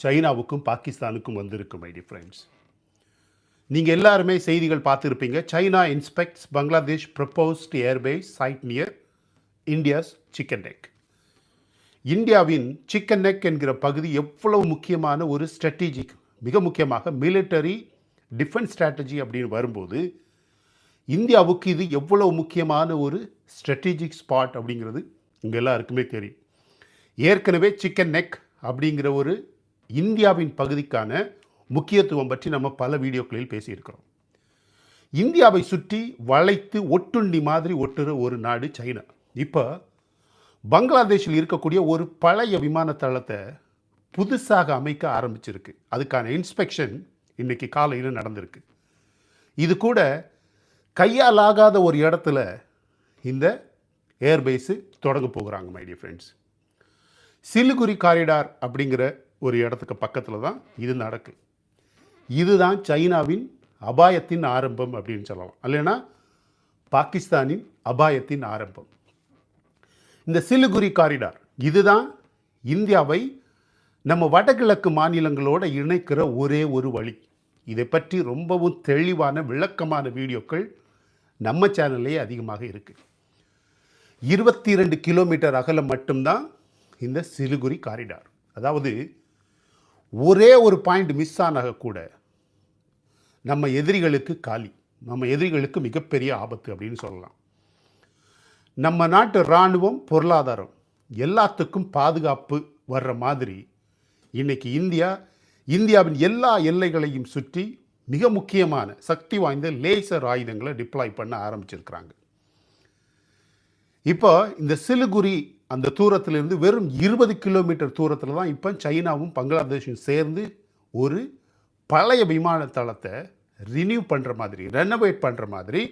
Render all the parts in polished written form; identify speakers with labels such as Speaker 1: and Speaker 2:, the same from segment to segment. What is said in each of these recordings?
Speaker 1: சைனாவுக்கும் பாகிஸ்தானுக்கும் வந்திருக்கு my D friends. நீங்கள் எல்லாருமே செய்திகள் பார்த்துருப்பீங்க. China inspects Bangladesh proposed airbase site near India's chicken neck. இந்தியாவின் சிக்கன் நெக் என்கிற பகுதி எவ்வளவு முக்கியமான ஒரு ஸ்ட்ராட்டஜிக், மிக முக்கியமாக மிலிட்டரி டிஃபென்ஸ் ஸ்ட்ராட்டஜி அப்படின்னு வரும்போது இந்தியாவுக்கு இது எவ்வளவு முக்கியமான ஒரு ஸ்ட்ராட்டஜிக் ஸ்பாட் அப்படிங்கிறது இங்கே எல்லாருக்குமே தெரியும். ஏற்கனவே சிக்கன் நெக் அப்படிங்கிற ஒரு இந்தியாவின் பகுதிக்கான முக்கியத்துவம் பற்றி நம்ம பல வீடியோக்களில் பேசியிருக்கிறோம். இந்தியாவை சுற்றி வளைத்து ஒட்டுண்டி மாதிரி ஒட்டுற ஒரு நாடு சைனா. இப்போ பங்களாதேஷில் இருக்கக்கூடிய ஒரு பழைய விமான தளத்தை புதுசாக அமைக்க ஆரம்பிச்சிருக்கு. அதுக்கான இன்ஸ்பெக்ஷன் இன்னைக்கு காலையில் நடந்திருக்கு. இது கூட கையாலாகாத ஒரு இடத்துல இந்த ஏர்பேஸு தொடங்க போகிறாங்க my dear friends. Siliguri corridor அப்படிங்கிற ஒரு இடத்துக்கு பக்கத்தில் தான் இது நடக்கு. இதுதான் சைனாவின் அபாயத்தின் ஆரம்பம் அப்படின்னு சொல்லலாம், இல்லைன்னா பாகிஸ்தானின் அபாயத்தின் ஆரம்பம். இந்த சிலிகுரி காரிடார் இதுதான் இந்தியாவை நம்ம வடகிழக்கு மாநிலங்களோடு இணைக்கிற ஒரே ஒரு வழி. இதை பற்றி ரொம்பவும் தெளிவான விளக்கமான வீடியோக்கள் நம்ம சேனல்லே அதிகமாக இருக்குது. 22 கிலோமீட்டர் அகலம் மட்டும்தான் இந்த சிலிகுரி காரிடார். அதாவது ஒரே ஒரு பாயிண்ட் மிஸ் ஆனாக கூட நம்ம எதிரிகளுக்கு காலி, நம்ம எதிரிகளுக்கு மிகப்பெரிய ஆபத்து அப்படின்னு சொல்லலாம். நம்ம நாட்டு இராணுவம், பொருளாதாரம் எல்லாத்துக்கும் பாதுகாப்பு வர்ற மாதிரி இன்னைக்கு இந்தியாவின் எல்லா எல்லைகளையும் சுற்றி மிக முக்கியமான சக்தி வாய்ந்த லேசர் ஆயுதங்களை டிப்ளாய் பண்ண ஆரம்பிச்சிருக்கிறாங்க. இப்போ இந்த சிலிகுரி அந்த தூரத்திலிருந்து வெறும் 20 கிலோமீட்டர் தூரத்தில் தான் இப்போ சைனாவும் பங்களாதேஷும் சேர்ந்து ஒரு பழைய விமான தளத்தை ரினியூ பண்ணுற மாதிரி, ரெனோவேட் பண்ணுற மாதிரி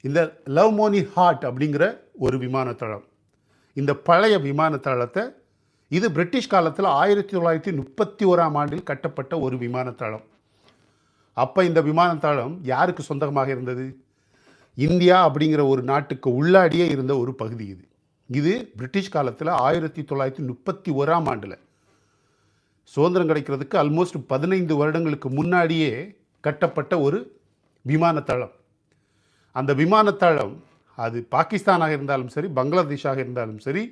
Speaker 1: இந்த லவ்மோனி ஹாட் அப்படிங்கிற ஒரு விமான தளம். இந்த பழைய விமான தளத்தை இது பிரிட்டிஷ் காலத்தில் 1931 கட்டப்பட்ட ஒரு விமான தளம். அப்போ இந்த விமான தளம் யாருக்கு சொந்தமாக இருந்தது? இந்தியா அப்படிங்கிற ஒரு நாட்டுக்கு உள்ளாடியே இருந்த ஒரு பகுதி இது. இது பிரிட்டிஷ் காலத்தில் 1931 சுதந்திரம் கிடைக்கிறதுக்கு ஆல்மோஸ்ட் 15 வருடங்களுக்கு முன்னாடியே கட்டப்பட்ட ஒரு விமான தளம். அந்த விமான தளம் அது பாகிஸ்தானாக இருந்தாலும் சரி, பங்களாதேஷாக இருந்தாலும் சரி,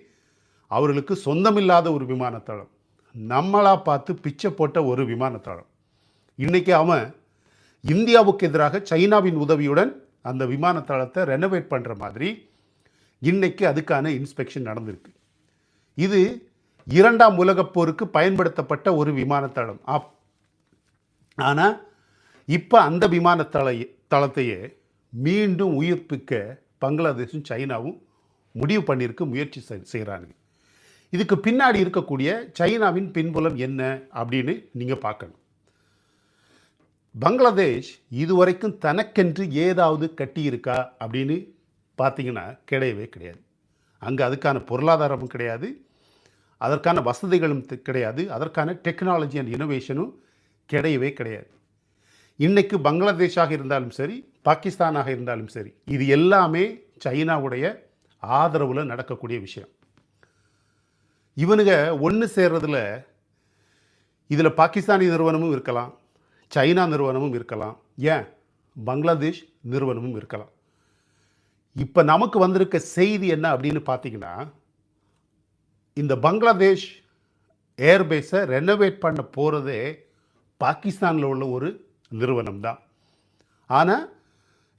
Speaker 1: அவர்களுக்கு சொந்தமில்லாத ஒரு விமான தளம். நம்மளாக பார்த்து பிச்சை போட்ட ஒரு விமான தளம். இன்றைக்கி அவன் இந்தியாவுக்கு எதிராக சைனாவின் உதவியுடன் அந்த விமான தளத்தை ரெனோவேட் பண்ணுற மாதிரி இன்னைக்கு அதுக்கான இன்ஸ்பெக்ஷன் நடந்திருக்கு. இது 2ஆம் உலகப் போருக்கு பயன்படுத்தப்பட்ட ஒரு விமான தளம். ஆனால் இப்போ அந்த விமான தளத்தையே மீண்டும் உயிர்ப்பிக்க பங்களாதேஷும் சைனாவும் முடிவு பண்ணியிருக்கு, முயற்சி செய்கிறாங்க. இதுக்கு பின்னாடி இருக்கக்கூடிய சைனாவின் பின்புலம் என்ன அப்படின்னு நீங்கள் பார்க்கணும். பங்களாதேஷ் இதுவரைக்கும் தனக்கென்று ஏதாவது கட்டியிருக்கா அப்படின்னு பார்த்தீங்கன்னா கிடையவே கிடையாது. அங்கே அதுக்கான பொருளாதாரமும் கிடையாது, அதற்கான வசதிகளும் கிடையாது, அதற்கான டெக்னாலஜி அண்ட் இனோவேஷனும் கிடையவே கிடையாது. இன்றைக்கு பங்களாதேஷாக இருந்தாலும் சரி, பாகிஸ்தானாக இருந்தாலும் சரி, இது எல்லாமே சைனாவுடைய ஆதரவில் நடக்கக்கூடிய விஷயம். இவனுங்க ஒன்று சேர்றதுல இதில் பாகிஸ்தானி நிறுவனமும் இருக்கலாம், சைனா நிறுவனமும் இருக்கலாம், ஏன் பங்களாதேஷ் நிறுவனமும் இருக்கலாம். இப்போ நமக்கு வந்திருக்க செய்தி என்ன அப்படின்னு பார்த்தீங்கன்னா, இந்த பங்களாதேஷ் ஏர்பேஸை ரெனோவேட் பண்ண போகிறதே பாகிஸ்தானில் உள்ள ஒரு நிறுவனம் தான். ஆனால்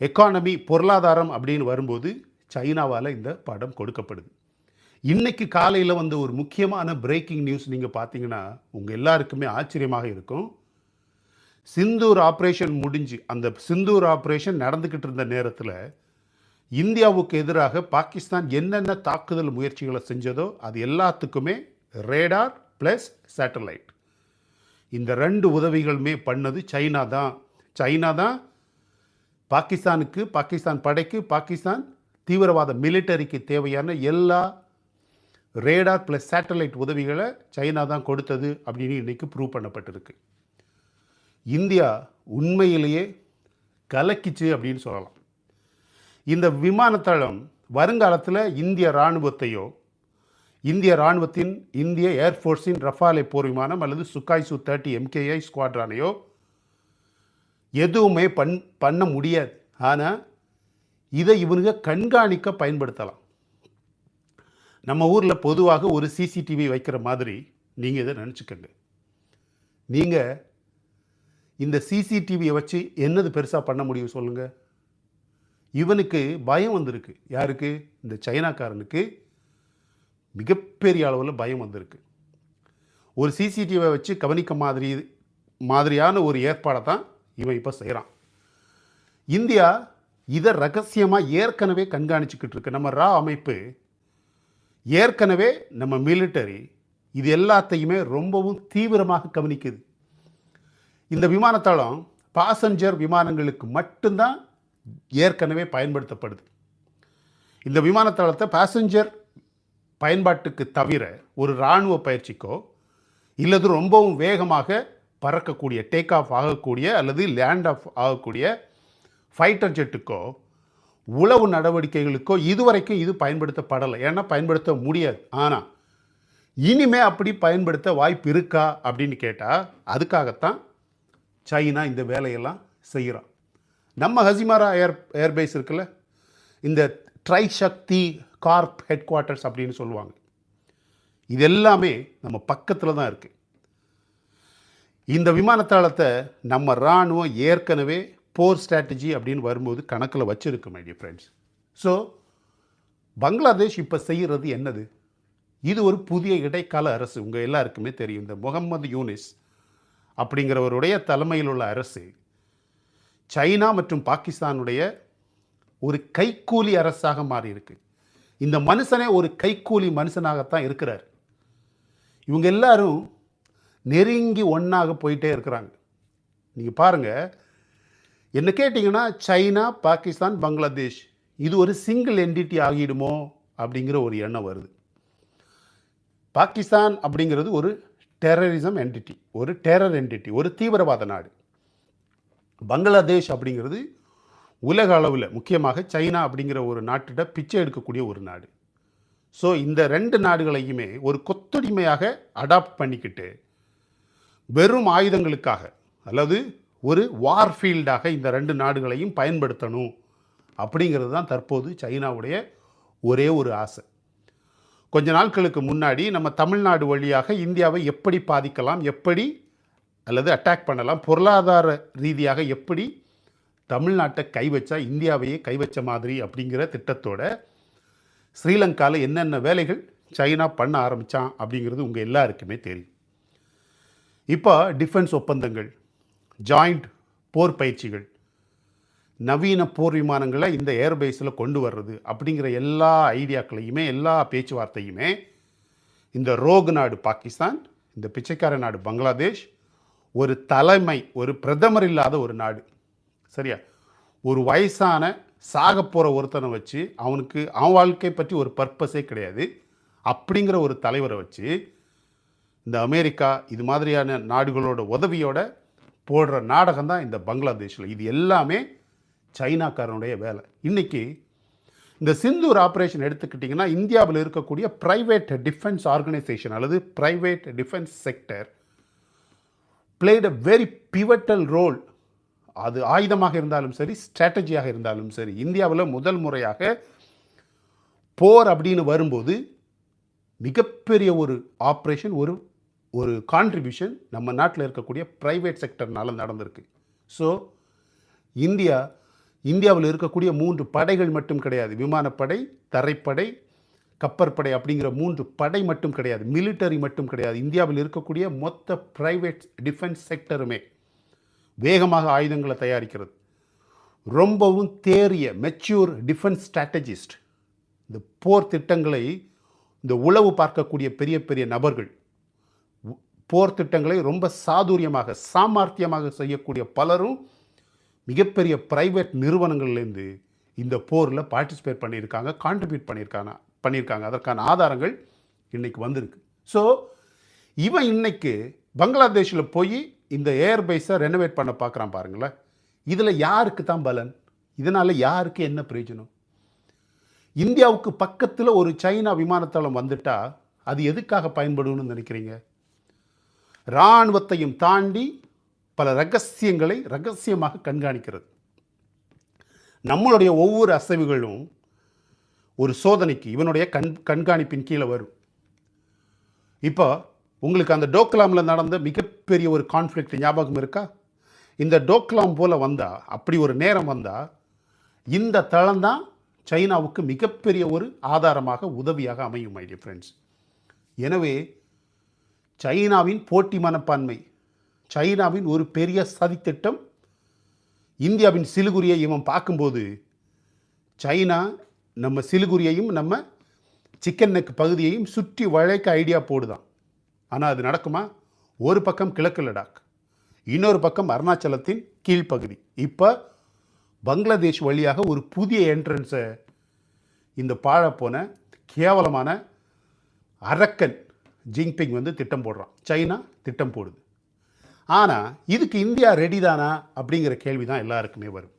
Speaker 1: எக்கானமி, பொருளாதாரம் அப்படின்னு வரும்போது சைனாவால் இந்த படம் கொடுக்கப்படுது. இன்றைக்கி காலையில் வந்து ஒரு முக்கியமான பிரேக்கிங் நியூஸ் நீங்கள் பார்த்தீங்கன்னா உங்கள் எல்லாருக்குமே ஆச்சரியமாக இருக்கும். சிந்தூர் ஆப்ரேஷன் முடிஞ்சு, அந்த சிந்தூர் ஆப்ரேஷன் நடந்துக்கிட்டு இருந்த நேரத்தில் இந்தியாவுக்கு எதிராக பாகிஸ்தான் என்னென்ன தாக்குதல் முயற்சிகளை செஞ்சதோ அது எல்லாத்துக்குமே ரேடார் ப்ளஸ் சேட்டலைட், இந்த 2 உதவிகளுமே பண்ணது சைனா தான். பாகிஸ்தானுக்கு, பாகிஸ்தான் படைக்கு, பாகிஸ்தான் தீவிரவாத மிலிட்டரிக்கு தேவையான எல்லா ரேடார் ப்ளஸ் சேட்டலைட் உதவிகளை சைனா தான் கொடுத்தது அப்படின்னு இன்றைக்கி ப்ரூவ் பண்ணப்பட்டிருக்கு. இந்தியா உண்மையிலேயே கலக்கிச்சு அப்படின்னு சொல்லலாம். இந்த விமானத்தளம் வருங்காலத்தில் இந்திய இராணுவத்தையோ இந்திய இராணுவத்தின் இந்திய ஏர்ஃபோர்ஸின் ரஃபாலே போர் விமானம் அல்லது சுக்காய் சு-30 MKI ஸ்குவாட்ரானையோ எதுவுமே பண்ண முடியாது. ஆனால் இதை இவனுங்க கண்காணிக்க பயன்படுத்தலாம். நம்ம ஊரில் பொதுவாக ஒரு சிசிடிவி வைக்கிற மாதிரி நீங்கள் இதை நினச்சிக்கோங்க. நீங்கள் இந்த சிசிடிவியை வச்சு என்னது பெருசாக பண்ண முடியும் சொல்லுங்கள்? இவனுக்கு பயம் வந்திருக்கு. யாருக்கு? இந்த சைனாக்காரனுக்கு மிகப்பெரிய அளவில் பயம் வந்திருக்கு. ஒரு சிசிடிவியை வச்சு கவனிக்க மாதிரியான ஒரு ஏற்பாடை தான் இவன் இப்போ செய்கிறான். இந்தியா இதை ரகசியமாக ஏற்கனவே கண்காணிச்சுக்கிட்டு இருக்கு. நம்ம ரா அமைப்பு ஏற்கனவே நம்ம மிலிட்டரி இது எல்லாத்தையுமே ரொம்பவும் தீவிரமாக கவனிக்குது. இந்த விமானத்தளம் பாசஞ்சர் விமானங்களுக்கு மட்டும்தான் ஏற்கனவே பயன்படுத்தப்படுது. இந்த விமானத்தளத்தை பாசஞ்சர் பயன்பாட்டுக்கு தவிர ஒரு இராணுவ பயிற்சிக்கோ இல்லது ரொம்பவும் வேகமாக பறக்கக்கூடிய டேக் ஆஃப் ஆகக்கூடிய அல்லது லேண்ட் ஆஃப் ஆகக்கூடிய ஃபைட்டர் ஜெட்டுக்கோ உளவு நடவடிக்கைகளுக்கோ இதுவரைக்கும் இது பயன்படுத்தப்படலை. ஏன்னா பயன்படுத்த முடியாது. ஆனால் இனிமே அப்படி பயன்படுத்த வாய்ப்பு இருக்கா அப்படின்னு கேட்டால் அதுக்காகத்தான் சைனா இந்த வேலையெல்லாம் செய்கிறான். நம்ம ஹசிமாரா ஏர்பேஸ் இருக்குல்ல, இந்த ட்ரைசக்தி கார்ப் ஹெட் குவார்ட்டர்ஸ் அப்படின்னு சொல்லுவாங்க. இது எல்லாமே நம்ம பக்கத்தில் தான் இருக்குது. இந்த விமானத்தளத்தை நம்ம இராணுவம் ஏற்கனவே போர் ஸ்ட்ராட்டஜி அப்படின்னு வரும்போது கணக்கில் வச்சுருக்கு my dear friends. So Bangladesh இப்போ செய்கிறது என்னது? இது ஒரு புதிய இடைக்கால அரசு. உங்கள் எல்லாருக்குமே தெரியும், இந்த முகமது யூனிஸ் அப்படிங்கிறவருடைய தலைமையில் உள்ள அரசு சைனா மற்றும் பாகிஸ்தானுடைய ஒரு கைக்கூலி அரசாக மாறி இருக்கு. இந்த மனுஷனே ஒரு கைக்கூலி மனுஷனாகத்தான் இருக்கிறார். இவங்க எல்லாரும் நெருங்கி ஒன்றாக போயிட்டே இருக்கிறாங்க. நீங்கள் பாருங்கள், என்ன கேட்டிங்கன்னா சைனா, பாகிஸ்தான், பங்களாதேஷ் இது ஒரு சிங்கிள் என்டிட்டி ஆகிடுமோ அப்படிங்கிற ஒரு எண்ணம் வருது. பாகிஸ்தான் அப்படிங்கிறது ஒரு டெரரிசம் என்டிட்டி, ஒரு டெரர் என்டிட்டி, ஒரு தீவிரவாத நாடு. பங்களாதேஷ் அப்படிங்கிறது உலக அளவில் முக்கியமாக சைனா அப்படிங்கிற ஒரு நாட்டிட பிச்சை எடுக்கக்கூடிய ஒரு நாடு. ஸோ இந்த ரெண்டு நாடுகளையுமே ஒரு கொத்தடிமையாக அடாப்ட் பண்ணிக்கிட்டு வெறும் ஆயுதங்களுக்காக அல்லது ஒரு வார்ஃபீல்டாக இந்த ரெண்டு நாடுகளையும் பயன்படுத்தணும் அப்படிங்கிறது தான் தற்போது சைனாவுடைய ஒரே ஒரு ஆசை. கொஞ்ச நாட்களுக்கு முன்னாடி நம்ம தமிழ்நாடு வழியாக இந்தியாவை எப்படி பாதிக்கலாம், எப்படி அல்லது அட்டாக் பண்ணலாம், பொருளாதார ரீதியாக எப்படி தமிழ்நாட்டை கை வச்சா இந்தியாவையே கை வச்ச மாதிரி அப்படிங்கிற திட்டத்தோட ஸ்ரீலங்காவில் என்னென்ன வேலைகள் சைனா பண்ண ஆரம்பித்தான் அப்படிங்கிறது உங்கள் எல்லாருக்குமே தெரியும். இப்போ டிஃபென்ஸ் ஒப்பந்தங்கள், ஜாயிண்ட் போர் பயிற்சிகள், நவீன போர் விமானங்களை இந்த ஏர்பேஸில் கொண்டு வர்றது அப்படிங்கிற எல்லா ஐடியாக்களையுமே எல்லா பேச்சுவார்த்தையுமே இந்த ரோகு நாடு பாகிஸ்தான், இந்த பிச்சைக்கார நாடு பங்களாதேஷ், ஒரு தலைமை ஒரு பிரதமர் இல்லாத ஒரு நாடு, சரியா, ஒரு வயசான சாக போகிற ஒருத்தனை வச்சு அவனுக்கு அவன் வாழ்க்கை பற்றி ஒரு பர்பஸே கிடையாது அப்படிங்கிற ஒரு தலைவரை வச்சு இந்த அமெரிக்கா இது மாதிரியான நாடுகளோட உதவியோட போடுற நாடகம் தான் இந்த பங்களாதேஷில். இது எல்லாமே சைனாக்காரனுடைய வேலை. இன்றைக்கி இந்த சிந்தூர் ஆப்ரேஷன் எடுத்துக்கிட்டிங்கன்னா இந்தியாவில் இருக்கக்கூடிய ப்ரைவேட் டிஃபென்ஸ் ஆர்கனைசேஷன் அல்லது private defence sector played a very pivotal role. அது ஆயுதமாக இருந்தாலும் சரி, ஸ்ட்ராட்டஜியாக இருந்தாலும் சரி, இந்தியாவில் முதல் முறையாக போர் அப்படின்னு வரும்போது மிகப்பெரிய ஒரு ஆப்ரேஷன், ஒரு கான்ட்ரிபியூஷன் நம்ம நாட்டில் இருக்கக்கூடிய ப்ரைவேட் செக்டர்னால நடந்திருக்கு. ஸோ இந்தியாவில் இருக்கக்கூடிய 3 படைகள் மட்டும் கிடையாது, விமானப்படை, தரைப்படை, கப்பற்படை அப்படிங்கிற 3 படை மட்டும் கிடையாது, மிலிட்டரி மட்டும் கிடையாது. இந்தியாவில் இருக்கக்கூடிய மொத்த ப்ரைவேட் டிஃபென்ஸ் செக்டருமே வேகமாக ஆயுதங்களை தயாரிக்கிறது. ரொம்பவும் தேறிய மெச்சூர் டிஃபென்ஸ் ஸ்ட்ராட்டஜிஸ்ட், இந்த போர் திட்டங்களை இந்த உளவு பார்க்கக்கூடிய பெரிய பெரிய நபர்கள், போர் திட்டங்களை ரொம்ப சாதுரியமாக சாமர்த்தியமாக செய்யக்கூடிய பலரும் மிகப்பெரிய ப்ரைவேட் நிறுவனங்கள்லேருந்து இந்த போரில் பார்ட்டிசிபேட் பண்ணியிருக்காங்க, கான்ட்ரிபியூட் பண்ணியிருக்காங்க. அதற்கான ஆதாரங்கள் இன்றைக்கி வந்திருக்கு. ஸோ இவன் இன்னைக்கு பங்களாதேஷில் போய் இந்த ஏர்பேஸை ரெனோவேட் பண்ண பார்க்குறான் பாருங்களேன். இதில் யாருக்கு தான் பலன்? இதனால் யாருக்கு என்ன பிரயோஜனம்? இந்தியாவுக்கு பக்கத்தில் ஒரு சைனா விமானத்தளம் வந்துட்டால் அது எதுக்காக பயன்படும்னு நினைக்கிறீங்க? இராணுவத்தையும் தாண்டி பல ரகசியங்களை ரகசியமாக கண்காணிக்கிறது. நம்மளுடைய ஒவ்வொரு அசைவுகளும் ஒரு சோதனைக்கு இவனுடைய கண்காணிப்பின் கீழே வரும். இப்போ உங்களுக்கு அந்த டோக்லாமில் நடந்த மிகப்பெரிய ஒரு கான்ஃப்ளிக்ட் ஞாபகம் இருக்கா? இந்த டோக்லாம் போல் வந்தால், அப்படி ஒரு நேரம் வந்தால், இந்த தளம் தான் சைனாவுக்கு மிகப்பெரிய ஒரு ஆதாரமாக உதவியாக அமையும் மை டியர் ஃப்ரெண்ட்ஸ். எனவே சைனாவின் போட்டி மனப்பான்மை, சைனாவின் ஒரு பெரிய சதித்திட்டம், இந்தியாவின் சிலிகுரியை இவன் பார்க்கும்போது சைனா நம்ம சிலிகுரியையும் நம்ம சிக்கன் நெக் பகுதியையும் சுற்றி வளைக்க ஐடியா போடுதான். ஆனால் அது நடக்குமா? ஒரு பக்கம் கிழக்கு லடாக், இன்னொரு பக்கம் அருணாச்சலத்தின் கீழ்ப்பகுதி. இப்போ பங்களாதேஷ் வழியாக ஒரு புதிய என்ட்ரன்ஸை இந்த பாழப்போன கேவலமான அரக்கன் ஜின்பிங் வந்து திட்டம் போடுறான். சைனா திட்டம் போடுது. ஆனால் இதுக்கு இந்தியா ரெடி தானா அப்படிங்கிற கேள்வி தான் எல்லாருக்குமே வரும்.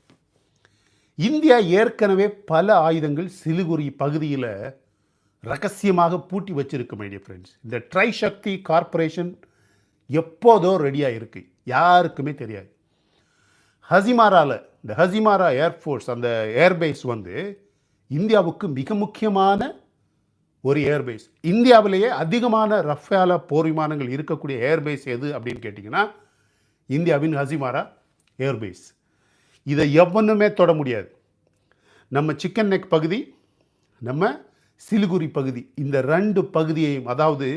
Speaker 1: இந்தியா ஏற்கனவே பல ஆயுதங்கள் சிலிகுரி பகுதியில் ரகசியமாக பூட்டி வச்சிருக்கு மை டியர் ஃப்ரெண்ட்ஸ். இந்த ட்ரைசக்தி கார்பரேஷன் எப்போதோ ரெடியாக இருக்குது, யாருக்குமே தெரியாது. ஹசிமாராவில் இந்த ஹசிமாரா ஏர்ஃபோர்ஸ் அந்த ஏர்பேஸ் வந்து இந்தியாவுக்கு மிக முக்கியமான ஒரு ஏர்பேஸ். இந்தியாவிலேயே அதிகமான ரஃபேல போர் விமானங்கள் இருக்கக்கூடிய ஏர்பேஸ் எது அப்படின்னு கேட்டிங்கன்னா இந்தியாவின் ஹசிமாரா ஏர்பேஸ். இதை எவனுமே தொட முடியாது. நம்ம சிக்கன் நெக் பகுதி, நம்ம சிலிகுரி பகுதி, இந்த ரெண்டு பகுதியையும், அதாவது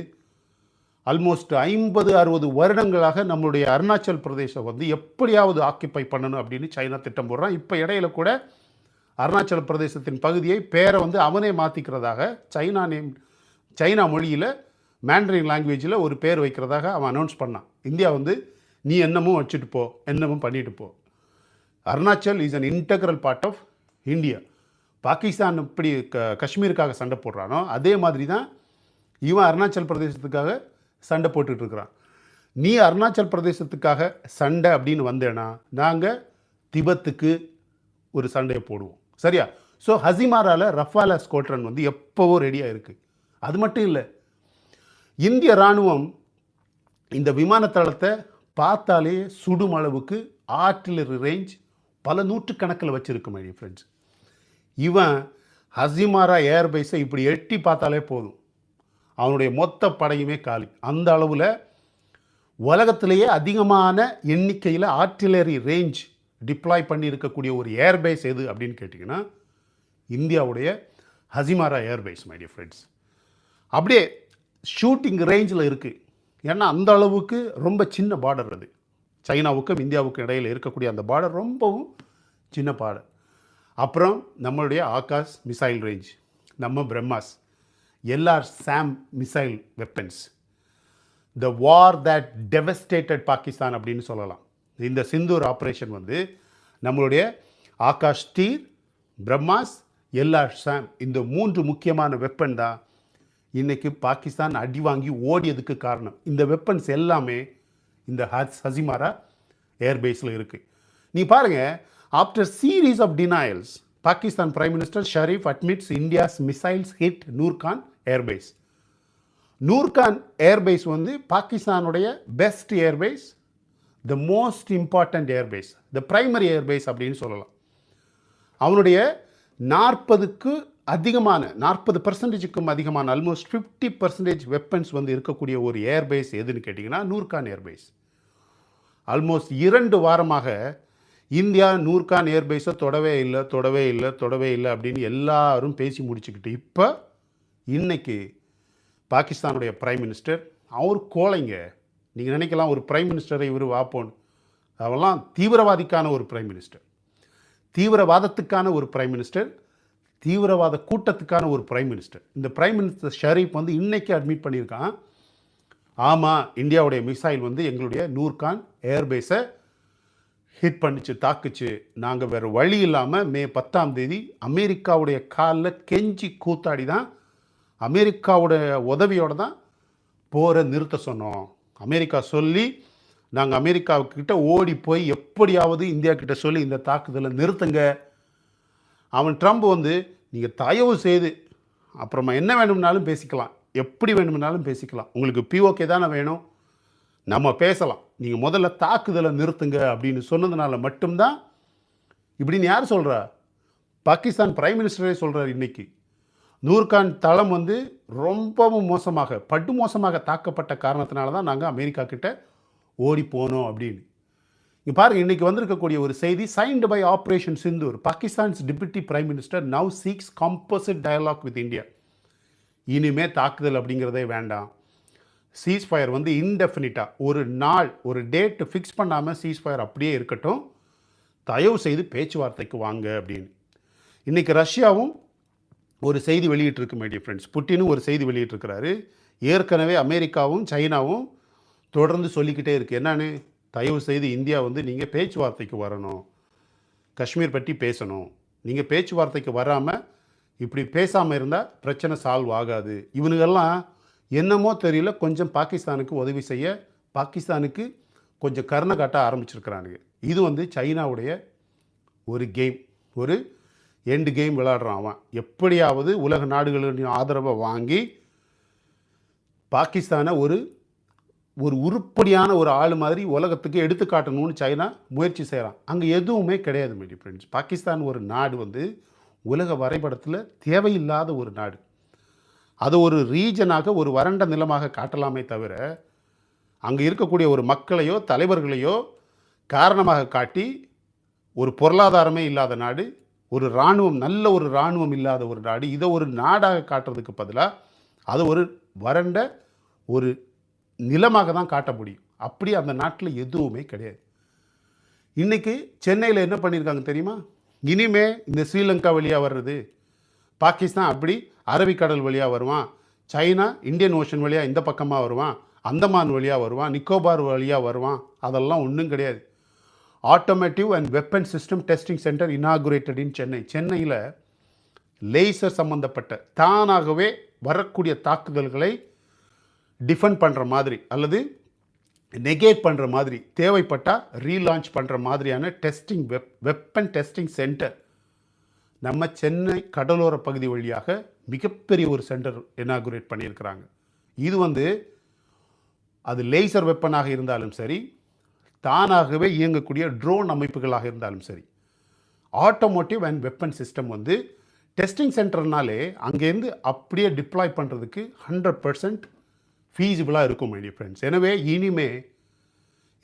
Speaker 1: ஆல்மோஸ்ட் 50-60 வருடங்களாக நம்மளுடைய அருணாச்சல் பிரதேசம் வந்து எப்படியாவது ஆக்கியபை பண்ணணும் அப்படின்னு சைனா திட்டம் போடுறான். இப்போ இடையில கூட அருணாச்சல பிரதேசத்தின் பகுதியை பேரை வந்து அவனே மாற்றிக்கிறதாக சைனா மொழியில் மேண்ட்ரின் லாங்குவேஜில் ஒரு பேர் வைக்கிறதாக அவன் அனௌன்ஸ் பண்ணான். இந்தியா வந்து நீ என்னமும் வச்சுட்டு போ, என்னமும் பண்ணிட்டு போ. Arunachal is an integral part of India. Pakistan இப்படி காஷ்மீருக்காக சண்டை போடுறானோ அதே மாதிரி தான் இவன் அருணாச்சல் பிரதேசத்துக்காக சண்டை போட்டுட்ருக்கிறான். நீ அருணாச்சல் பிரதேசத்துக்காக சண்டை அப்படின்னு வந்தேன்னா நாங்கள் திபெத்துக்கு ஒரு சண்டையை போடுவோம், சரியா? ஸோ ஹசிமாராவில் ரஃபால ஸ்குவாட்ரன் வந்து எப்போவோ ரெடியாக இருக்குது. அது மட்டும் இல்லை, இந்திய இராணுவம் இந்த விமானத்தளத்தை பார்த்தாலே சுடும் அளவுக்கு ஆர்ட்டிலரி ரேஞ்ச் பல நூற்றுக்கணக்கில் வச்சுருக்கு மை டியர் ஃப்ரெண்ட்ஸ். இவன் ஹசிமாரா ஏர்பேஸை இப்படி எட்டி பார்த்தாலே போதும், அவனுடைய மொத்த படையுமே காலி. அந்த அளவில் உலகத்திலேயே அதிகமான எண்ணிக்கையில் ஆர்ட்டிலரி ரேஞ்ச் டிப்ளாய் பண்ணி இருக்கக்கூடிய ஒரு ஏர்பேஸ் எது அப்படின்னு கேட்டிங்கன்னா இந்தியாவுடைய Hasimara air base my dear friends. அப்படியே ஷூட்டிங் ரேஞ்சில் இருக்குது. ஏன்னா அந்த அளவுக்கு ரொம்ப சின்ன பார்டர் அது. சைனாவுக்கும் இந்தியாவுக்கும் இடையில் இருக்கக்கூடிய அந்த பார்டர் ரொம்பவும் சின்ன பார்டர். அப்புறம் நம்மளுடைய ஆகாஷ் மிசைல் ரேஞ்ச், நம்ம BrahMos, LRSAM missile weapons, the war that devastated Pakistan அப்படின்னு சொல்லலாம். இந்த சிந்தூர் ஆப்ரேஷன் வந்து நம்மளுடைய ஆகாஷ் தீர், பிரம்மாஸ், LRSAM இந்த 3 முக்கியமான வெப்பன் தான் இன்றைக்கி பாகிஸ்தான் அடி வாங்கி ஓடியதுக்கு காரணம். இந்த வெப்பன்ஸ் எல்லாமே இந்த ஹசிமாரா ஏர்பேஸில் இருக்குது. நீ பாருங்கள், after series of denials Pakistan prime minister Sharif admits India's missiles hit Nur Khan airbase. Nur Khan airbase வந்து பாகிஸ்தானுடைய best airbase, the most important airbase, the primary airbase அப்படின்னு சொல்லலாம். அவனுடைய 40%க்கும் அதிகமான ஆல்மோஸ்ட் 50% வெப்பன்ஸ் வந்து இருக்கக்கூடிய ஒரு ஏர்பேஸ் எதுன்னு கேட்டிங்கன்னா நூர்கான் ஏர்பேஸ். ஆல்மோஸ்ட் 2 வாரமாக இந்தியா நூர்கான் ஏர்பேஸை தொடவே இல்லை அப்படின்னு எல்லாரும் பேசி முடிச்சுக்கிட்டு இப்போ இன்னைக்கு பாகிஸ்தானுடைய பிரைம் மினிஸ்டர் அவர் கோலைங்க. நீங்கள் நினைக்கலாம் ஒரு பிரைம் மினிஸ்டரை இவர் வாப்போன்னு, அவெல்லாம் தீவிரவாதிக்கான ஒரு பிரைம் மினிஸ்டர், தீவிரவாதத்துக்கான ஒரு பிரைம் மினிஸ்டர், தீவிரவாத கூட்டத்துக்கான ஒரு பிரைம் மினிஸ்டர். இந்த பிரைம் மினிஸ்டர் ஷரீஃப் வந்து இன்னைக்கு அட்மிட் பண்ணியிருக்கான், ஆமாம் இந்தியாவுடைய மிசைல் வந்து எங்களுடைய நூர்கான் ஏர்பேஸை ஹிட் பண்ணிச்சு, தாக்குச்சு. நாங்கள் வேறு வழி இல்லாமல் மே 10ஆம் தேதி அமெரிக்காவுடைய காலில் கெஞ்சி கூத்தாடி தான், அமெரிக்காவுடைய உதவியோடு தான் போரை நிறுத்த சொன்னோம். அமெரிக்கா சொல்லி நாங்கள் அமெரிக்காவுக்கிட்ட ஓடி போய் எப்படியாவது இந்தியா கிட்ட சொல்லி இந்த தாக்குதலை நிறுத்துங்க. அவன் ட்ரம்ப் வந்து நீங்கள் தயவு செய்து அப்புறமா என்ன வேணும்னாலும் பேசிக்கலாம், எப்படி வேணும்னாலும் பேசிக்கலாம். உங்களுக்கு பிஓகே தானே வேணும், நம்ம பேசலாம். நீங்கள் முதல்ல தாக்குதலை நிறுத்துங்க அப்படின்னு சொன்னதுனால மட்டும்தான் இப்படின்னு யார் சொல்கிறா? பாகிஸ்தான் பிரைம் மினிஸ்டரே சொல்கிறார் இன்னைக்கு. நூர்கான் தளம் வந்து ரொம்பவும் மோசமாக படு மோசமாக தாக்கப்பட்ட காரணத்தினால தான் நாங்கள் அமெரிக்கா கிட்ட ஓடி போனோம் அப்படின்னு. இங்கே பாருங்கள், இன்றைக்கி வந்திருக்கக்கூடிய ஒரு செய்தி, signed by Operation Sindoor, Pakistan's deputy prime minister now seeks composite dialogue with India. இனிமே தாக்குதல் அப்படிங்கிறதே வேண்டாம், சீஸ்ஃபயர் வந்து இன்டெஃபினிட்டாக ஒரு நாள் ஒரு டேட்டு ஃபிக்ஸ் பண்ணாமல் சீஸ்ஃபயர் அப்படியே இருக்கட்டும், தயவு செய்து பேச்சுவார்த்தைக்கு வாங்க அப்படின்னு. இன்றைக்கி ரஷ்யாவும் ஒரு செய்தி வெளியிட்டிருக்கு மை டியர் ஃப்ரெண்ட்ஸ். புட்டினும் ஒரு செய்தி வெளியிட்டிருக்கிறாரு. ஏற்கனவே அமெரிக்காவும் சைனாவும் தொடர்ந்து சொல்லிக்கிட்டே இருக்குது. என்னன்னு, தயவு செய்து இந்தியா வந்து நீங்கள் பேச்சுவார்த்தைக்கு வரணும், காஷ்மீர் பற்றி பேசணும், நீங்கள் பேச்சுவார்த்தைக்கு வராமல் இப்படி பேசாமல் இருந்தால் பிரச்சனை சால்வ் ஆகாது. இவனுங்கெல்லாம் என்னமோ தெரியல, கொஞ்சம் பாகிஸ்தானுக்கு உதவி செய்ய, பாகிஸ்தானுக்கு கொஞ்சம் கருணை காட்ட ஆரம்பிச்சிருக்கிறானுங்க. இது வந்து சைனாவுடைய ஒரு கேம், ஒரு எண்டு கேம் விளையாடுறான் அவன். எப்படியாவது உலக நாடுகளின் ஆதரவை வாங்கி பாகிஸ்தானை ஒரு ஒரு உருப்படியான ஒரு ஆள் மாதிரி உலகத்துக்கு எடுத்துக்காட்டணும்னு சைனா முயற்சி செய்கிறான். அங்கே எதுவுமே கிடையாது மை டியர் ஃப்ரெண்ட்ஸ். பாகிஸ்தான் ஒரு நாடு வந்து உலக வரைபடத்தில் தேவையில்லாத ஒரு நாடு. அதை ஒரு ரீஜனாக ஒரு வறண்ட நிலமாக காட்டலாமே தவிர, அங்கே இருக்கக்கூடிய ஒரு மக்களையோ தலைவர்களையோ காரணமாக காட்டி ஒரு பொருளாதாரமே இல்லாத நாடு, ஒரு இராணுவம், நல்ல ஒரு இராணுவம் இல்லாத ஒரு நாடு, இதை ஒரு நாடாக காட்டுறதுக்கு பதிலாக அதை ஒரு வறண்ட ஒரு நிலமாக தான் காட்ட முடியும். அப்படி அந்த நாட்டில் எதுவுமே கிடையாது. இன்றைக்கி சென்னையில் என்ன பண்ணியிருக்காங்க தெரியுமா? இனிமே இந்த ஸ்ரீலங்கா வழியாக வர்றது, பாகிஸ்தான் அப்படி அரபிக்கடல் வழியாக வருவான், சைனா இந்தியன் ஓஷன் வழியாக இந்த பக்கமாக வருவான், அந்தமான் வழியாக வருவான், நிக்கோபார் வழியாக வருவான், அதெல்லாம் ஒன்றும் கிடையாது. Automotive and weapon system testing centre inaugurated in Chennai. சென்னையில் லேசர் சம்பந்தப்பட்ட தானாகவே வரக்கூடிய தாக்குதல்களை டிஃபெண்ட் பண்ணுற மாதிரி அல்லது நெகேட் பண்ணுற மாதிரி, தேவைப்பட்டால் ரீலான்ச் பண்ணுற மாதிரியான டெஸ்டிங் வெப்பன் டெஸ்டிங் சென்டர் நம்ம சென்னை கடலோர பகுதி வழியாக மிகப்பெரிய ஒரு சென்டர் இனாகுரேட் பண்ணியிருக்கிறாங்க. இது வந்து அது லேசர் வெப்பனாக இருந்தாலும் சரி, தானாகவே இயங்கக்கூடிய ட்ரோன் அமைப்புகளாக இருந்தாலும் சரி, ஆட்டோமோட்டிவ் அண்ட் வெப்பன் சிஸ்டம் வந்து டெஸ்டிங் சென்டர்னாலே அங்கேருந்து அப்படியே டிப்ளாய் பண்ணுறதுக்கு 100% ஃபீஸிபிளாக இருக்கும் மை டியர் ஃப்ரெண்ட்ஸ். எனவே இனிமே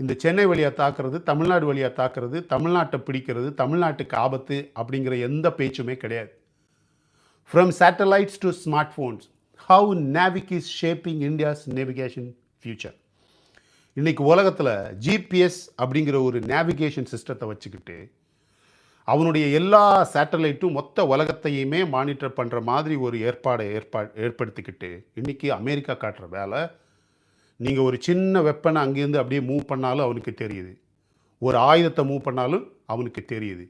Speaker 1: இந்த சென்னை வழியாக தாக்குறது, தமிழ்நாடு வழியாக தாக்குறது, தமிழ்நாட்டை பிடிக்கிறது, தமிழ்நாட்டுக்கு ஆபத்து அப்படிங்கிற எந்த பேச்சுமே கிடையாது. From satellites to smart phones, how Navik is shaping India's navigation future. இன்றைக்கி உலகத்தில் ஜிபிஎஸ் அப்படிங்கிற ஒரு நேவிகேஷன் சிஸ்டத்தை வச்சுக்கிட்டு அவனுடைய எல்லா சேட்டலைட்டும் மொத்த உலகத்தையுமே மானிட்டர் பண்ணுற மாதிரி ஒரு ஏற்படுத்திக்கிட்டு இன்றைக்கி அமெரிக்கா காட்டுற வேலை, நீங்கள் ஒரு சின்ன வெப்பனை அங்கேருந்து அப்படியே மூவ் பண்ணாலும் அவனுக்கு தெரியுது, ஒரு ஆயுதத்தை மூவ் பண்ணாலும் அவனுக்கு தெரியுது.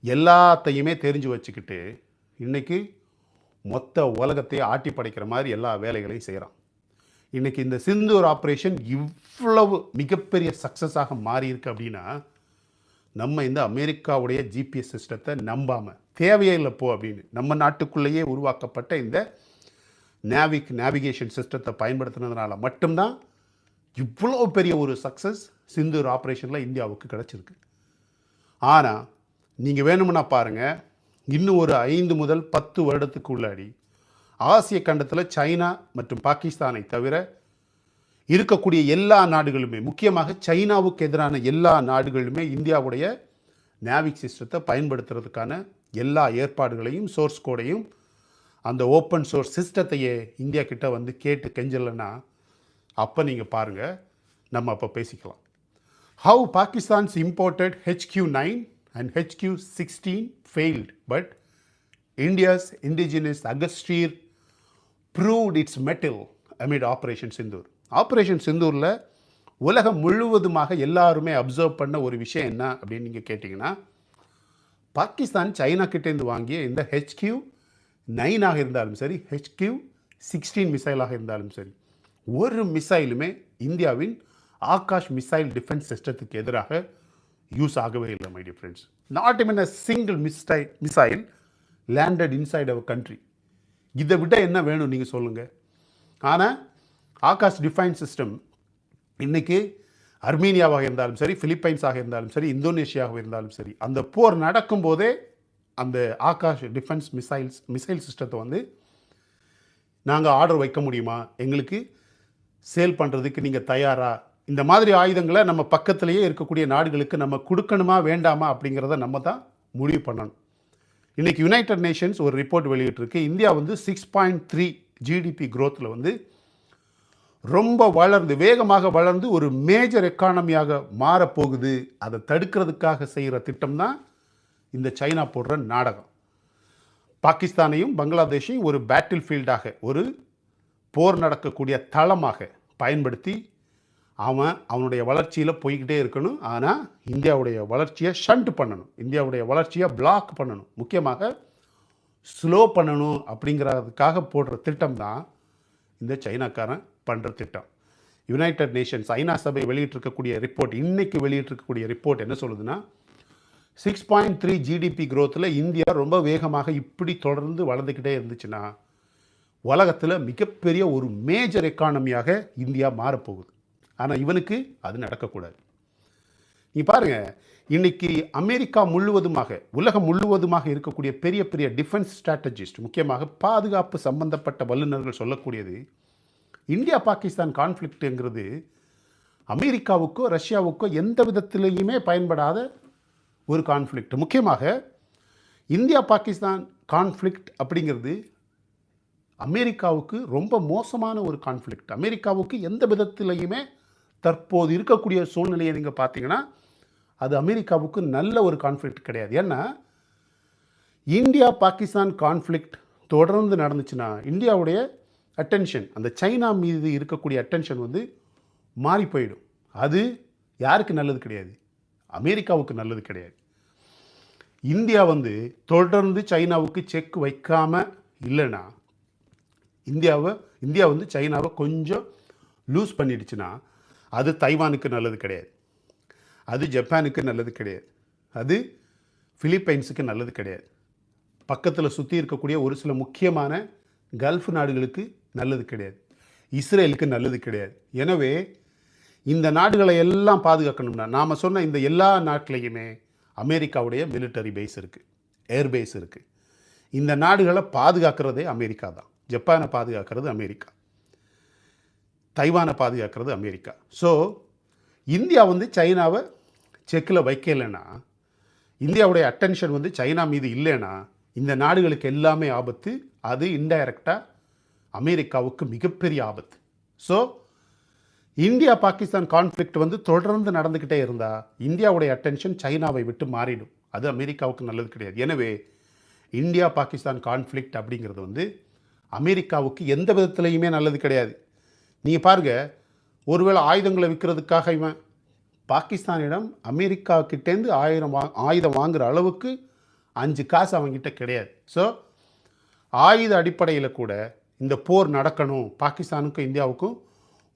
Speaker 1: எல்லாத்தையுமே தெரிஞ்சு வச்சுக்கிட்டு இன்றைக்கி மொத்த உலகத்தை ஆட்டி படைக்கிற மாதிரி எல்லா வேலைகளையும் செய்கிறான். இன்றைக்கி இந்த சிந்தூர் ஆப்ரேஷன் இவ்வளவு மிகப்பெரிய சக்ஸஸாக மாறியிருக்கு அப்படின்னா, நம்ம இந்த அமெரிக்காவுடைய ஜிபிஎஸ் சிஸ்டத்தை நம்பாமல் தேவையே இல்லை போ அப்படின்னு நம்ம நாட்டுக்குள்ளேயே உருவாக்கப்பட்ட இந்த நேவிகேஷன் சிஸ்டத்தை பயன்படுத்தினதுனால மட்டும்தான் இவ்வளோ பெரிய ஒரு சக்ஸஸ் சிந்தூர் ஆப்ரேஷனில் இந்தியாவுக்கு கிடச்சிருக்கு. ஆனால் நீங்கள் வேணும்னா பாருங்கள், இன்னும் ஒரு 5 முதல் 10 வருடத்துக்கு உள்ளாடி ஆசிய கண்டத்தில் சைனா மற்றும் பாகிஸ்தானை தவிர இருக்கக்கூடிய எல்லா நாடுகளுமே, முக்கியமாக சைனாவுக்கு எதிரான எல்லா நாடுகளுமே இந்தியாவுடைய நேவிக் சிஸ்டத்தை பயன்படுத்துறதுக்கான எல்லா ஏற்பாடுகளையும் சோர்ஸ் கோடையும் அந்த ஓப்பன் சோர்ஸ் சிஸ்டத்தையே இந்தியா கிட்ட வந்து கேட்டு கெஞ்சலைன்னா அப்போ நீங்கள் பாருங்கள், நம்ம அப்போ பேசிக்கலாம். How Pakistan's imported HQ-9 and HQ-16 failed, but India's indigenous Agastrir proved its mettle amid Operation Sindoor. Operation சிந்தூரில் உலகம் முழுவதுமாக எல்லாருமே அப்சர்வ் பண்ண ஒரு விஷயம் என்ன அப்படின்னு நீங்கள் கேட்டிங்கன்னா, பாகிஸ்தான் சைனா கிட்டேருந்து வாங்கிய இந்த HQ-9 இருந்தாலும் சரி, HQ-16 மிசைலாக இருந்தாலும் சரி, ஒரு மிசைலுமே இந்தியாவின் ஆகாஷ் மிசைல் டிஃபென்ஸ் சிஸ்டத்துக்கு எதிராக யூஸ் ஆகவே இல்லை my dear friends. Not even a single missile landed inside our country. இதை விட என்ன வேணும் நீங்கள் சொல்லுங்கள்? ஆனால் ஆகாஷ் டிஃபென்ஸ் சிஸ்டம் இன்றைக்கி அர்மீனியாவாக இருந்தாலும் சரி, பிலிப்பைன்ஸாக இருந்தாலும் சரி, இந்தோனேஷியாவாக இருந்தாலும் சரி, அந்த போர் நடக்கும்போதே அந்த ஆகாஷ் டிஃபென்ஸ் மிசைல் சிஸ்டத்தை வந்து நாங்கள் ஆர்டர் வைக்க முடியுமா, எங்களுக்கு சேல் பண்ணுறதுக்கு நீங்கள் தயாரா, இந்த மாதிரி ஆயுதங்களை நம்ம பக்கத்திலேயே இருக்கக்கூடிய நாடுகளுக்கு நம்ம கொடுக்கணுமா வேண்டாமா அப்படிங்கிறத நம்ம தான் முடிவு பண்ணணும். இன்றைக்கி யுனைடெட் நேஷன்ஸ் ஒரு ரிப்போர்ட் வெளியிட்டிருக்கு. இந்தியா வந்து 6.3 ஜிடிபி க்ரோத்தில் வந்து ரொம்ப வளர்ந்து, வேகமாக வளர்ந்து ஒரு மேஜர் எக்கானமியாக மாறப்போகுது. அதை தடுக்கிறதுக்காக செய்கிற திட்டம் தான் இந்த சைனா போடுற நாடகம். பாகிஸ்தானையும் பங்களாதேஷையும் ஒரு பேட்டில் ஃபீல்டாக, ஒரு போர் நடக்கக்கூடிய தளமாக பயன்படுத்தி அவனுடைய வளர்ச்சியில் போய்கிட்டே இருக்கணும். ஆனால் இந்தியாவுடைய வளர்ச்சியை ஷண்ட் பண்ணணும், இந்தியாவுடைய வளர்ச்சியை பிளாக் பண்ணணும், முக்கியமாக ஸ்லோ பண்ணணும். அப்படிங்கிறதுக்காக போடுற திட்டம் தான் இந்த சைனாக்காரன் பண்ணுற திட்டம். யுனைடெட் நேஷன்ஸ் ஐநா சபை வெளியிட்டிருக்கக்கூடிய ரிப்போர்ட், இன்னைக்கு வெளியிட்டிருக்கக்கூடிய ரிப்போர்ட் என்ன சொல்லுதுன்னா, 6.3 ஜிடிபி க்ரோத்தில் இந்தியா ரொம்ப வேகமாக இப்படி தொடர்ந்து வளர்ந்துக்கிட்டே இருந்துச்சுன்னா உலகத்தில் மிகப்பெரிய ஒரு மேஜர் எக்கானமியாக இந்தியா மாறப்போகுது. ஆனால் இவனுக்கு அது நடக்கக்கூடாது. நீ பாருங்கள், இன்னைக்கு அமெரிக்கா முழுவதுமாக, உலகம் முழுவதுமாக இருக்கக்கூடிய பெரிய பெரிய டிஃபென்ஸ் ஸ்ட்ராட்டஜிஸ்ட், முக்கியமாக பாதுகாப்பு சம்பந்தப்பட்ட வல்லுநர்கள் சொல்லக்கூடியது, இந்தியா பாகிஸ்தான் கான்ஃப்ளிக்ட்டுங்கிறது அமெரிக்காவுக்கோ ரஷ்யாவுக்கோ எந்த விதத்திலையுமே பயன்படாத ஒரு கான்ஃப்ளிக்ட். முக்கியமாக இந்தியா பாகிஸ்தான் கான்ஃப்ளிக்ட் அப்படிங்கிறது அமெரிக்காவுக்கு ரொம்ப மோசமான ஒரு கான்ஃப்ளிக்ட். அமெரிக்காவுக்கு எந்த விதத்திலையுமே தற்போது இருக்கக்கூடிய சூழ்நிலையை நீங்கள் பார்த்தீங்கன்னா அது அமெரிக்காவுக்கு நல்ல ஒரு கான்ஃப்ளிக்ட் கிடையாது. ஏன்னா இந்தியா பாகிஸ்தான் கான்ஃப்ளிக்ட் தொடர்ந்து நடந்துச்சுன்னா இந்தியாவுடைய அட்டென்ஷன், அந்த சைனா மீது இருக்கக்கூடிய அட்டென்ஷன் வந்து மாறி போயிடும். அது யாருக்கு நல்லது கிடையாது, அமெரிக்காவுக்கு நல்லது கிடையாது. இந்தியா வந்து தொடர்ந்து சைனாவுக்கு செக் வைக்காம இல்லைன்னா, இந்தியா வந்து சைனாவை கொஞ்சம் லூஸ் பண்ணிடுச்சுன்னா அது தைவானுக்கு நல்லது கிடையாது, அது ஜப்பானுக்கு நல்லது கிடையாது, அது பிலிப்பைன்ஸுக்கு நல்லது கிடையாது, பக்கத்தில் சுற்றி இருக்கக்கூடிய ஒரு சில முக்கியமான கல்ஃப் நாடுகளுக்கு நல்லது கிடையாது, இஸ்ரேலுக்கு நல்லது கிடையாது. எனவே இந்த நாடுகளை எல்லாம் பாதுகாக்கணும்னா நாம் சொன்ன இந்த எல்லா நாட்டிலையுமே அமெரிக்காவுடைய மிலிட்டரி பேஸ் இருக்குது, ஏர்பேஸ் இருக்குது. இந்த நாடுகளை பாதுகாக்கிறதே அமெரிக்கா தான். ஜப்பானை பாதுகாக்கிறது அமெரிக்கா, தைவானை பாதுகாக்கிறது அமெரிக்கா. ஸோ இந்தியா வந்து சைனாவை செக்கில் வைக்கலைன்னா, இந்தியாவுடைய அட்டென்ஷன் வந்து சைனா மீது இல்லைன்னா இந்த நாடுகளுக்கு எல்லாமே ஆபத்து. அது இன்டைரக்டாக அமெரிக்காவுக்கு மிகப்பெரிய ஆபத்து. ஸோ இந்தியா பாகிஸ்தான் கான்ஃப்ளிக்ட் வந்து தொடர்ந்து நடந்துக்கிட்டே இருந்தால் இந்தியாவுடைய அட்டென்ஷன் சைனாவை விட்டு மாறிடும். அது அமெரிக்காவுக்கு நல்லது கிடையாது. எனவே இந்தியா பாகிஸ்தான் கான்ஃப்ளிக்ட் அப்படிங்கிறது வந்து அமெரிக்காவுக்கு எந்த விதத்துலையுமே நல்லது கிடையாது. நீங்கள் பாருங்கள், ஒருவேளை ஆயுதங்களை விற்கிறதுக்காக இவன் பாகிஸ்தானிடம் அமெரிக்காக்கிட்டேருந்து ஆயுதம் வாங்குகிற அளவுக்கு 5 காசு அவங்ககிட்ட கிடையாது. ஸோ ஆயுத அடிப்படையில் கூட இந்த போர் நடக்கணும், பாகிஸ்தானுக்கும் இந்தியாவுக்கும்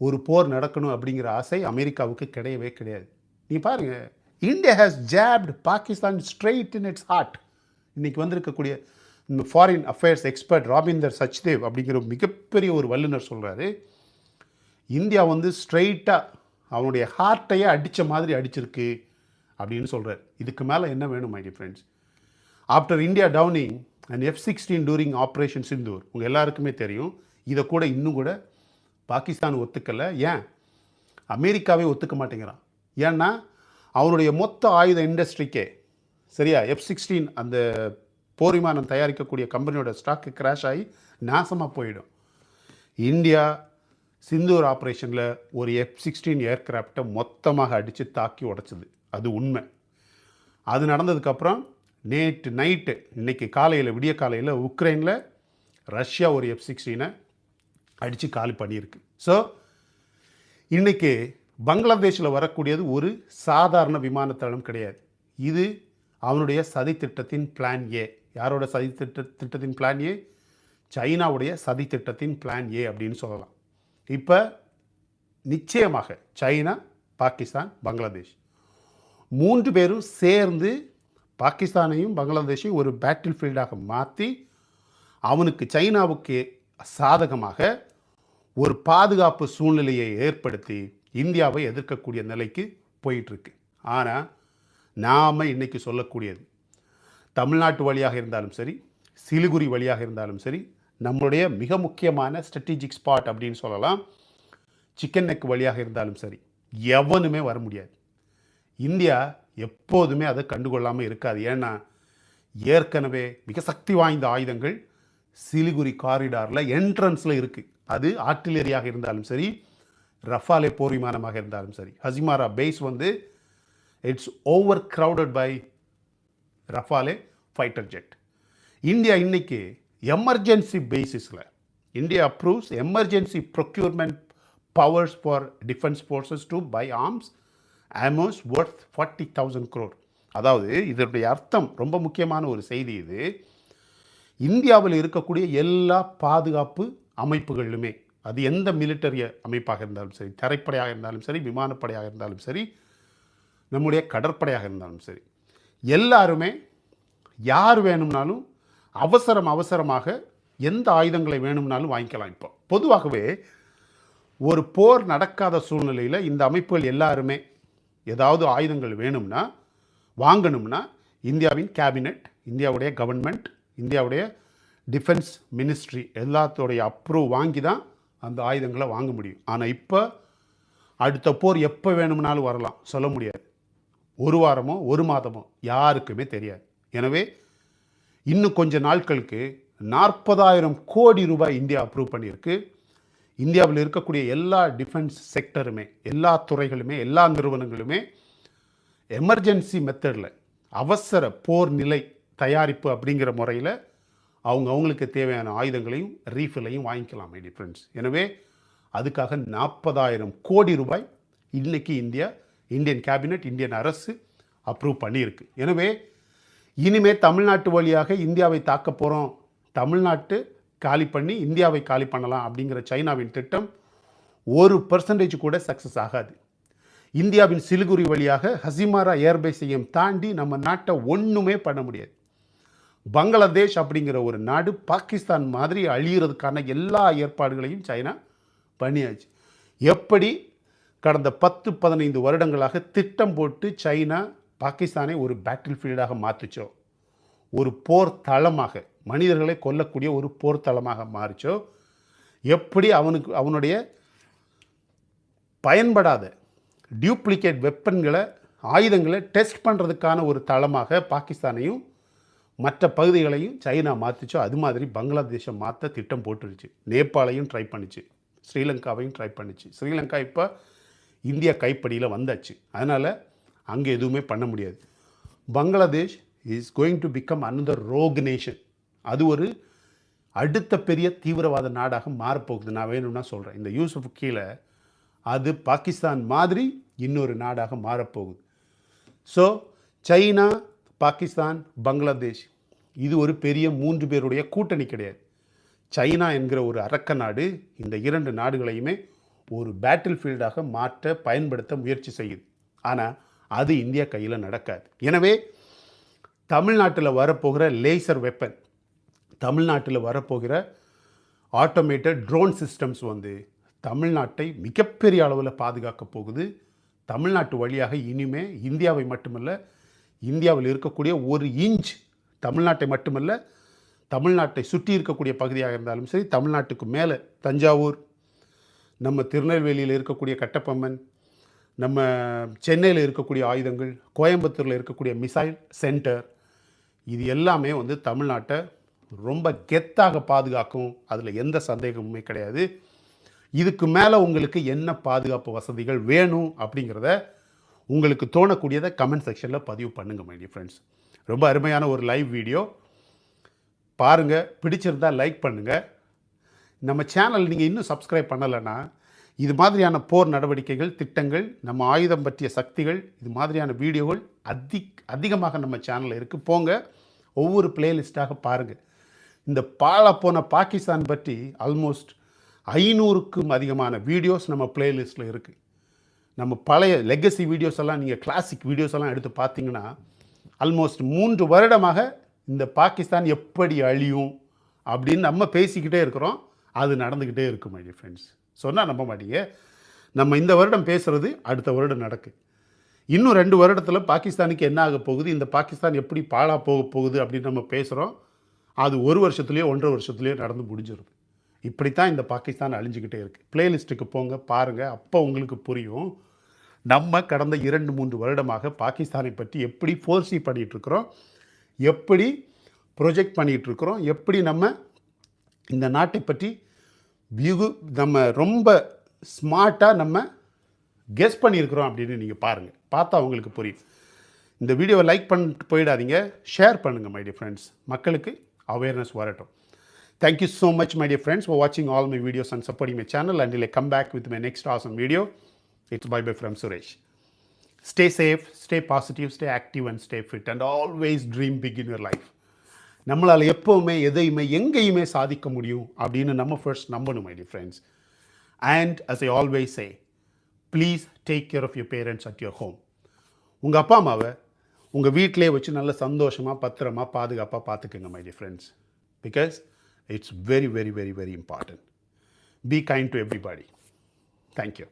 Speaker 1: ஒரு போர் நடக்கணும் அப்படிங்கிற ஆசை அமெரிக்காவுக்கு கிடையவே கிடையாது. நீ பாருங்கள், India has jabbed Pakistan straight in its heart. இன்றைக்கி வந்திருக்கக்கூடிய இந்த foreign affairs expert Robinder Sachdev அப்படிங்கிற மிகப்பெரிய ஒரு வல்லுநர் சொல்கிறாரு, இந்தியா வந்து ஸ்ட்ரெயிட்டாக அவனுடைய ஹார்ட்டையே அடித்த மாதிரி அடிச்சிருக்கு அப்படின்னு சொல்கிறார். இதுக்கு மேலே என்ன வேணும் my dear friends? After India downing and F-16 during Operation Sindoor, உங்கள் எல்லாருக்குமே தெரியும், இதை கூட இன்னும் கூட பாகிஸ்தான் ஒத்துக்கலை. ஏன்? அமெரிக்காவே ஒத்துக்க மாட்டேங்கிறான். ஏன்னா அவனுடைய மொத்த ஆயுத இண்டஸ்ட்ரிக்கே சரியா F-16 அந்த போர் விமானம் தயாரிக்கக்கூடிய கம்பெனியோட ஸ்டாக்கு கிராஷ் ஆகி நாசமாக போயிடும். இந்தியா சிந்தூர் ஆப்ரேஷனில் ஒரு F-16 ஏர்கிராஃப்டை மொத்தமாக அடித்து தாக்கி உடைச்சிது, அது உண்மை. அது நடந்ததுக்கப்புறம் நேற்று நைட்டு, இன்றைக்கி காலையில், விடிய காலையில் உக்ரைனில் ரஷ்யா ஒரு F-16 அடித்து காலி பண்ணியிருக்கு. ஸோ இன்றைக்கி பங்களாதேஷில் வரக்கூடியது ஒரு சாதாரண விமானத்தளம் கிடையாது. இது அவனுடைய சதி திட்டத்தின் பிளான் ஏ. யாரோட சதி திட்டத்தின் பிளான் ஏ? சைனாவுடைய சதி திட்டத்தின் பிளான் ஏ அப்படின்னு சொல்லலாம். இப்போ நிச்சயமாக சைனா, பாகிஸ்தான், பங்களாதேஷ் 3 பேரும் சேர்ந்து பாகிஸ்தானையும் பங்களாதேஷையும் ஒரு பேட்டில் ஃபீல்டாக மாற்றி அவனுக்கு, சைனாவுக்கு சாதகமாக ஒரு பாதுகாப்பு சூழ்நிலையை ஏற்படுத்தி இந்தியாவை எதிர்க்கக்கூடிய நிலைக்கு போயிட்டுருக்கு. ஆனால் நாம் இன்றைக்கி சொல்லக்கூடியது தமிழ்நாட்டு வழியாக இருந்தாலும் சரி, சிலிகுரி வழியாக இருந்தாலும் சரி, நம்மளுடைய மிக முக்கியமான ஸ்ட்ராட்டஜிக் ஸ்பாட் அப்படின்னு சொல்லலாம், சிக்கன் நெக் வழியாக இருந்தாலும் சரி, எவனுமே வர முடியாது. இந்தியா எப்போதுமே அதை கண்டுகொள்ளாமல் இருக்காது. ஏன்னா ஏற்கனவே மிக சக்தி வாய்ந்த ஆயுதங்கள் சிலிகுரி காரிடாரில் என்ட்ரன்ஸில் இருக்குது. அது ஆர்ட்டிலரியாக இருந்தாலும் சரி, ரஃபாலே போர் விமானமாக இருந்தாலும் சரி. ஹசிமாரா பேஸ் வந்து it's overcrowded by Rafale fighter jet. India இன்னைக்கு எமர்ஜென்சி பேசிஸில் India approves emergency procurement powers for defense forces to buy arms ammos worth 40,000 crore. அதாவது இதனுடைய அர்த்தம் ரொம்ப முக்கியமான ஒரு செய்தி. இது இந்தியாவில் இருக்கக்கூடிய எல்லா பாதுகாப்பு அமைப்புகளிலுமே, அது எந்த மிலிட்டரி அமைப்பாக இருந்தாலும் சரி, தரைப்படையாக இருந்தாலும் சரி, விமானப்படையாக இருந்தாலும் சரி, நம்முடைய கடற்படையாக இருந்தாலும் சரி, எல்லாருமே யார் வேணும்னாலும் அவசரமாக எந்த ஆயுதங்களை வேணும்னாலும் வாங்கிக்கலாம். இப்போ பொதுவாகவே ஒரு போர் நடக்காத சூழ்நிலையில் இந்த அமைப்புகள் எல்லாருமே ஏதாவது ஆயுதங்கள் வேணும்னா வாங்கணும்னா இந்தியாவின் கேபினெட், இந்தியாவுடைய கவர்மெண்ட், இந்தியாவுடைய டிஃபென்ஸ் மினிஸ்ட்ரி எல்லாத்தோடைய அப்ரூவ் வாங்கி தான் அந்த ஆயுதங்களை வாங்க முடியும். ஆனால் இப்போ அடுத்த போர் எப்போ வேணும்னாலும் வரலாம், சொல்ல முடியாது. ஒரு வாரமோ ஒரு மாதமோ யாருக்குமே தெரியாது. எனவே இன்னும் கொஞ்ச நாட்களுக்கு 40,000 கோடி ரூபாய் இந்தியா அப்ரூவ் பண்ணியிருக்கு. இந்தியாவில் இருக்கக்கூடிய எல்லா டிஃபென்ஸ் செக்டருமே, எல்லா துறைகளுமே, எல்லா நிறுவனங்களுமே எமர்ஜென்சி மெத்தடில் அவசர போர் நிலை தயாரிப்பு அப்படிங்கிற முறையில் அவங்களுக்கு தேவையான ஆயுதங்களையும் ரீஃபிலையும் வாங்கிக்கலாம் மை ஃப்ரெண்ட்ஸ். எனவே அதுக்காக 40,000 கோடி ரூபாய் இன்றைக்கி இந்தியன் கேபினெட், இந்தியன் அரசு அப்ரூவ் பண்ணியிருக்கு. எனவே இனிமேல் தமிழ்நாட்டு வழியாக இந்தியாவை தாக்க போகிறோம், தமிழ்நாட்டு காலி பண்ணி இந்தியாவை காலி பண்ணலாம் அப்படிங்கிற சைனாவின் திட்டம் 1% கூட சக்ஸஸ் ஆகாது. இந்தியாவின் சிலிகுரி வழியாக ஹசிமாரா ஏர்பேஸையும் தாண்டி நம்ம நாட்டை ஒன்றுமே பண்ண முடியாது. பங்களாதேஷ் அப்படிங்கிற ஒரு நாடு பாகிஸ்தான் மாதிரி அழிகிறதுக்கான எல்லா ஏற்பாடுகளையும் சைனா பண்ணியாச்சு. எப்படி கடந்த 10-15 வருடங்களாக திட்டம் போட்டு சைனா பாகிஸ்தானை ஒரு பேட்டில் ஃபீல்டாக மாற்றுச்சோ, ஒரு போர் தளமாக, மனிதர்களை கொல்லக்கூடிய ஒரு போர் தளமாக மாறிச்சோ, எப்படி அவனுடைய பயன்படாத டியூப்ளிகேட் வெப்பன்களை, ஆயுதங்களை டெஸ்ட் பண்ணுறதுக்கான ஒரு தளமாக பாகிஸ்தானையும் மற்ற பகுதிகளையும் சைனா மாற்றிச்சோ, அது மாதிரி பங்களாதேஷை மாற்ற திட்டம் போட்டுருச்சு. நேபாளையும் ட்ரை பண்ணிச்சு, ஸ்ரீலங்காவையும் ட்ரை பண்ணிச்சு. ஸ்ரீலங்கா இப்போ இந்தியா கைப்படியில் வந்தாச்சு. அதனால் அங்கே எதுவுமே பண்ண முடியாது. Bangladesh is going to become another rogue nation. அது ஒரு அடுத்த பெரிய தீவிரவாத நாடாக மாறப்போகுது. நான் வேணும்னா சொல்கிறேன், இந்த யூசுஃப் கீழே அது பாகிஸ்தான் மாதிரி இன்னொரு நாடாக மாறப்போகுது. ஸோ சைனா, பாகிஸ்தான், பங்களாதேஷ் இது ஒரு பெரிய 3 பேருடைய கூட்டணி கிடையாது. சைனா என்கிற ஒரு அரக்க நாடு இந்த 2 நாடுகளையுமே ஒரு பேட்டில் ஃபீல்டாக மாற்ற பயன்படுத்த முயற்சி செய்யுது. ஆனால் அது இந்தியா கையில் நடக்காது. எனவே தமிழ்நாட்டில் வரப்போகிற லேசர் வெப்பன், தமிழ்நாட்டில் வரப்போகிற ஆட்டோமேட்டட் ட்ரோன் சிஸ்டம்ஸ் வந்து தமிழ்நாட்டை மிகப்பெரிய அளவில் பாதுகாக்க போகுது. தமிழ்நாட்டு வழியாக இனிமே இந்தியாவை மட்டுமல்ல, இந்தியாவில் இருக்கக்கூடிய ஒரு இன்ச் தமிழ்நாட்டை மட்டுமல்ல, தமிழ்நாட்டை சுற்றி இருக்கக்கூடிய பகுதியாக இருந்தாலும் சரி, தமிழ்நாட்டுக்கு மேலே தஞ்சாவூர், நம்ம திருநெல்வேலியில் இருக்கக்கூடிய கட்டபொம்மன், நம்ம சென்னையில் இருக்கக்கூடிய ஆயுதங்கள், கோயம்புத்தூரில் இருக்கக்கூடிய மிசைல் சென்டர், இது எல்லாமே வந்து தமிழ்நாட்டை ரொம்ப கெத்தாக பாதுகாக்கும். அதில் எந்த சந்தேகமுமே கிடையாது. இதுக்கு மேலே உங்களுக்கு என்ன பாதுகாப்பு வசதிகள் வேணும் அப்படிங்கிறத உங்களுக்கு தோணக்கூடியதை கமெண்ட் செக்ஷனில் பதிவு பண்ணுங்கள் மை டியர் ஃப்ரெண்ட்ஸ். ரொம்ப அருமையான ஒரு லைவ் வீடியோ பாருங்கள், பிடிச்சிருந்தால் லைக் பண்ணுங்கள். நம்ம சேனல் நீங்கள் இன்னும் சப்ஸ்கிரைப் பண்ணலைன்னா இது மாதிரியான போர் நடவடிக்கைகள், திட்டங்கள், நம்ம ஆயுதம் பற்றிய சக்திகள், இது மாதிரியான வீடியோகள் அதிகமாக நம்ம சேனலில் இருக்குது. போங்க, ஒவ்வொரு பிளேலிஸ்ட்டாக பாருங்கள். இந்த போன பாகிஸ்தான் பற்றி ஆல்மோஸ்ட் 500க்கும் அதிகமான வீடியோஸ் நம்ம பிளேலிஸ்ட்டில் இருக்குது. நம்ம பழைய லெகசி வீடியோஸ் எல்லாம், நீங்கள் கிளாசிக் வீடியோஸ் எல்லாம் எடுத்து பார்த்தீங்கன்னா ஆல்மோஸ்ட் 3 வருடமாக இந்த பாகிஸ்தான் எப்படி அழியும் அப்படின்னு நம்ம பேசிக்கிட்டே இருக்கிறோம். அது நடந்துக்கிட்டே இருக்கும் மை டியர் ஃப்ரெண்ட்ஸ். சொன்னால் நம்ப மாட்டீங்க. நம்ம இந்த வருடம் பேசுகிறது அடுத்த வருடம் நடக்கு. இன்னும் 2 வருடத்தில் பாகிஸ்தானுக்கு என்ன ஆக போகுது, இந்த பாகிஸ்தான் எப்படி பாழா போக போகுது அப்படின்னு நம்ம பேசுகிறோம். அது 1 வருஷத்துலேயோ 1.5 வருஷத்துலேயோ நடந்து முடிஞ்சிருது. இப்படித்தான் இந்த பாகிஸ்தான் அழிஞ்சிக்கிட்டே இருக்குது. பிளேலிஸ்ட்டுக்கு போங்க, பாருங்கள், அப்போ உங்களுக்கு புரியும். நம்ம கடந்த 2-3 வருடமாக பாகிஸ்தானை பற்றி எப்படி ஃபோர்சி பண்ணிகிட்ருக்குறோம், எப்படி ப்ரொஜெக்ட் பண்ணிகிட்ருக்குறோம், எப்படி நம்ம இந்த நாட்டை பற்றி நம்ம ரொம்ப ஸ்மார்ட்டாக நம்ம கெஸ் பண்ணியிருக்கிறோம் அப்படின்னு நீங்கள் பாருங்கள். பார்த்தா உங்களுக்கு புரியும். இந்த வீடியோவை லைக் பண்ணிட்டு போயிடாதீங்க, ஷேர் பண்ணுங்கள் மை டியர் ஃப்ரெண்ட்ஸ். மக்களுக்கு அவேர்னஸ் வரட்டும். Thank you so much, my dear friends, for watching all my videos and supporting my channel. Until I come back with my next awesome video, it's bye-bye from Suresh. Stay safe, stay positive, stay active and stay fit and always dream big in your life. நம்மளால் எப்போவுமே எதையுமே எங்கேயுமே சாதிக்க முடியும் அப்படின்னு நம்ம first நம்பணும் my dear friends. And as I always say, please take care of your parents at your home. உங்கள் அப்பா அம்மாவை உங்கள் வீட்டிலே வச்சு நல்ல சந்தோஷமாக பத்திரமா பாதுகாப்பாக பார்த்துக்குங்க my dear friends. Because it's very, very, very, very important. Be kind to everybody. Thank you.